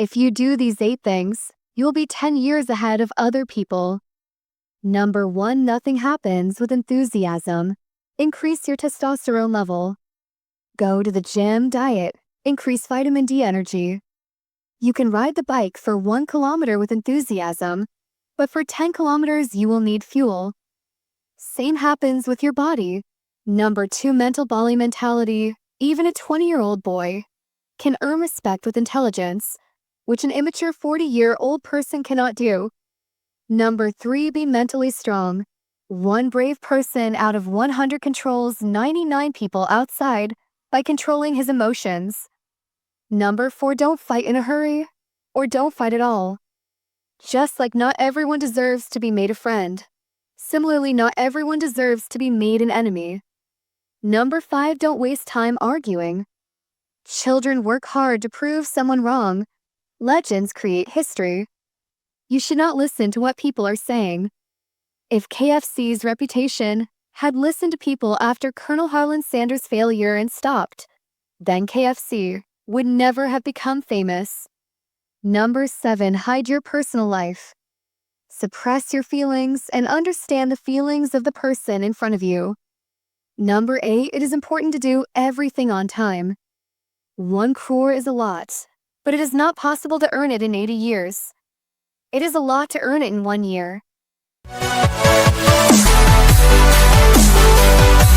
If you do these 8 things, you'll be 10 years ahead of other people. Number 1, nothing happens with enthusiasm. Increase your testosterone level. Go to the gym, diet, increase vitamin D energy. You can ride the bike for 1 kilometer with enthusiasm, but for 10 kilometers you will need fuel. Same happens with your body. Number 2, mental volley mentality. Even a 20-year-old boy can earn respect with intelligence, which an immature 40-year-old person cannot do. Number 3, be mentally strong. 1 brave person out of 100 controls 99 people outside by controlling his emotions. Number 4, don't fight in a hurry, or don't fight at all. Just like not everyone deserves to be made a friend, similarly not everyone deserves to be made an enemy. Number 5, don't waste time arguing. Children work hard to prove someone wrong. Legends create history. You should not listen to what people are saying. If KFC's reputation had listened to people after Colonel Harlan Sanders' failure and stopped, then KFC would never have become famous. Number 7, hide your personal life. Suppress your feelings and understand the feelings of the person in front of you. Number 8, it is important to do everything on time. 1 crore is a lot, but it is not possible to earn it in 80 years. It is a lot to earn it in 1 year.